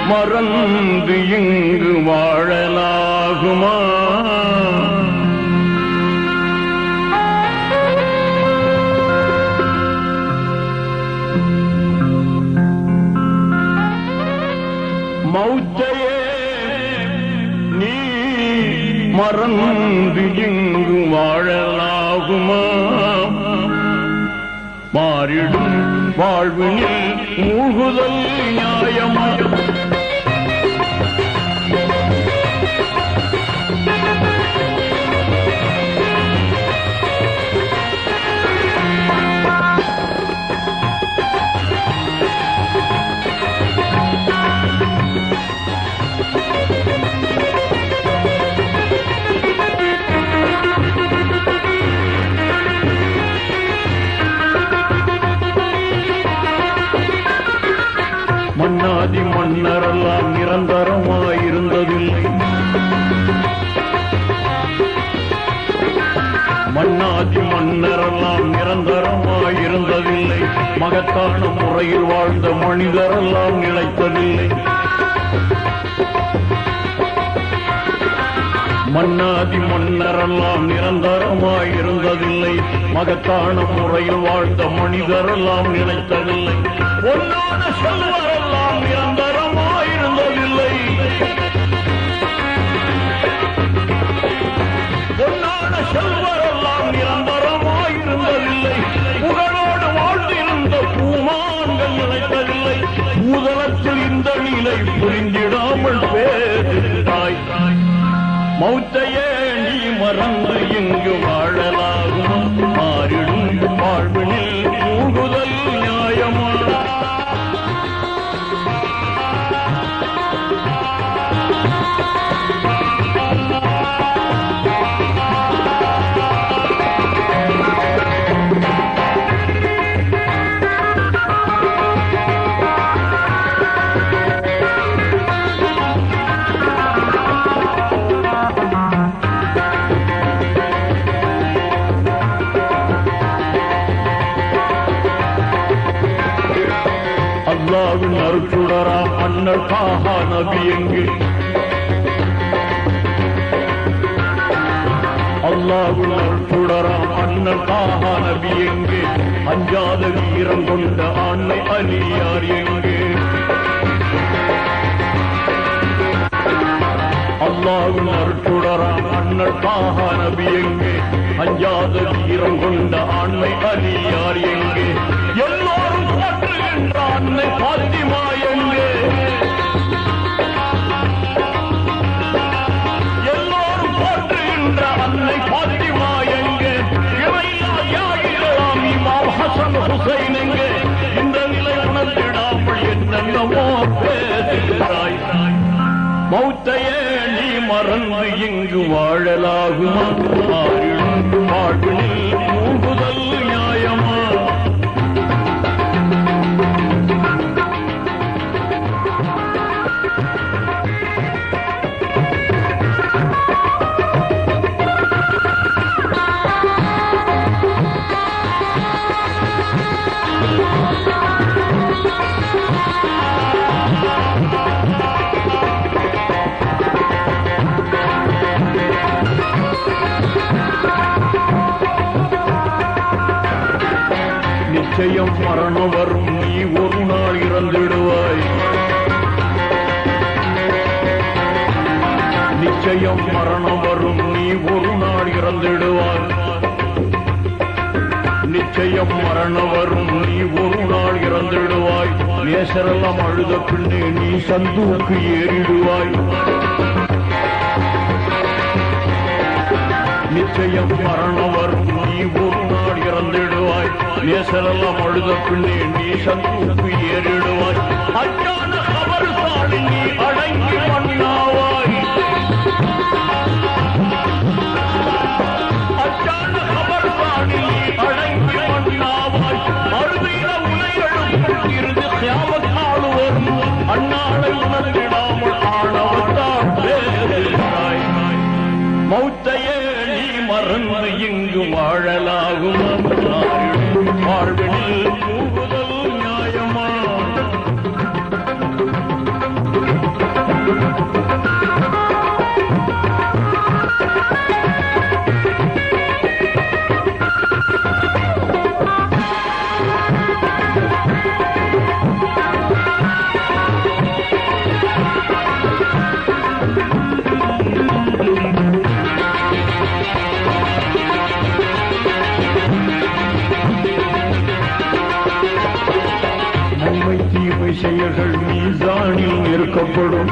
மறந்து இங்கு வாழலாகுமா? மௌத்தையே நீ மறந்து இங்கு வாழலாகுமா? மாறிடும் வாழ்வினில் மூழ்குதல் நியாயமா? மன்னாதி மன்னரெல்லாம் நிரந்தரமாயிருந்ததில்லை. மன்னாதி மன்னரெல்லாம் நிரந்தரமாயிருந்ததில்லை. மகத்தான முறையில் வாழ்ந்த மனிதரெல்லாம் நிலைத்ததில்லை. மன்னாதி மன்னரெல்லாம் நிரந்தரமாயிருந்ததில்லை. மகத்தான முறையில் வாழ்ந்த மனிதரெல்லாம் நிலைத்ததில்லை. பொன்னான செல்வரெல்லாம் நிரந்தரமாயிருந்ததில்லை. பொன்னான செல்வரெல்லாம் நிரந்தரமாயிருந்ததில்லை. புகழோடு வாழ்ந்திருந்த பூமான்கள் நிலைத்ததில்லை. பூதலத்தில் இந்த நிலை புரிந்திடாமல் பேசிட்டாய். மௌத்தையே நீ மறந்து இங்கு வாழலாகுமா? மாறிடும் வாழ்வினில் மூழ்குதல் நியாயமா? அல்லாஹ்வின் அருட்சுடராம் அண்ணல் தாஹா நபி எங்கே? அல்லாஹ்வின் அருட்சுடராம் அண்ணல் தாஹா நபி எங்கே? அஞ்சாத வீரம் கொண்ட ஆண்மை அலியார் எங்கே? அல்லாஹ்வின் அருட்சுடராம் அண்ணல் தாஹா நபி எங்கே? அஞ்சாத வீரம் கொண்ட ஆண்மை அலியார் எங்கே? எல்லோரும் போற்றுகின்ற அன்னை பாத்திமா எங்கே? எல்லோரும் போற்றுகின்ற அன்னை பாத்திமா எங்கே? இவையாயிரம் இமாம் ஹசன் ஹுசைன் எங்கே? இந்த நிலை உணர்ந்திடாமல் என்னென்னமோ பேசுகிறாய். மௌத்தையே நீ மறந்து இங்கு வாழலாகுமா? மாறிடும் வாழ்வினில் மூழ்குதல் நியாயமா? நிச்சயம் மரணம் வரும், நீ ஒரு நாள் இறந்துடுவாய். நிச்சயம் மரணம் வரும், நீ ஒரு நாள் இறந்துடுவாய். நிச்சயம் மரணம் வரும், நீ ஒரு நாள் இறந்துடுவாய். நேசரெல்லாம் அழுத பின்னே நீ சந்தூக்கு ஏறிடுவாய். நிச்சயம் மரணம் வரும், நீ ஒரு நாள் இறந்துடுவாய். நேசரெல்லாம் அழுத பின்னே நீ சந்தூக்கு ஏறிடுவாய். அஞ்ஞான கபர்தானில் நீ அடங்கி மண்ணாவாய். அஞ்ஞான கபர்தானில் நீ அடங்கி மண்ணாவாய். அறுதியில உலைகளுக்குள் இருந்து கியாமத் நாள் வரும். அந்நாளை உணர்ந்திடாமல் ஆணவத்தால் பேசுகிறாய். மௌத்தையே நீ மறந்து இங்கு வாழலாகுமா? வாழ்வினில் மூழ்குதல் நியாயமா? மீசானில் நிற்கப்படும்.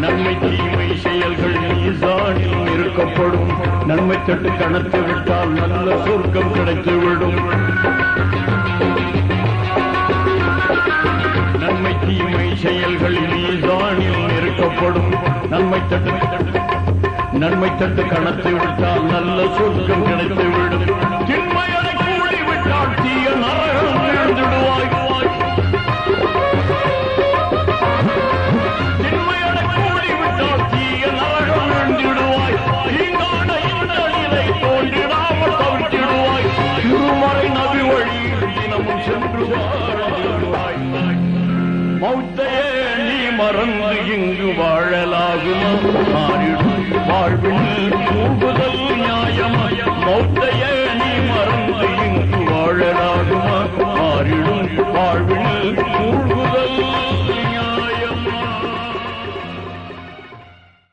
நன்மை தீமை செயல்கள் மீசானில் நிற்கப்படும். நன்மை தட்டு கணத்து விட்டால் நல்ல சொர்க்கம் கிடைத்துவிடும். நன்மை தீமை செயல்கள் மீசானில் நிற்கப்படும். நன்மை தட்டு கணத்து விட்டால் நல்ல சொர்க்கம் கிடைத்துவிடும். திண்மையை கூடி விட்டால் தீய நரகம் விழுந்துடுவாய். திண்மையை கூடி விட்டால் தீய நரகம் விழுந்திடுவாய். தீங்கான இந்த நிலை தோன்றிடாமல் தவிர்த்திடுவாய். திருமறை நபி வழியில் தினமும் சென்று வாழ்ந்திடுவாய். மௌத்தையே நீ மறந்து இங்கு வாழலாகுமா? வாழ்வில் தூங்குதல் நியாயமா? மௌத்தையே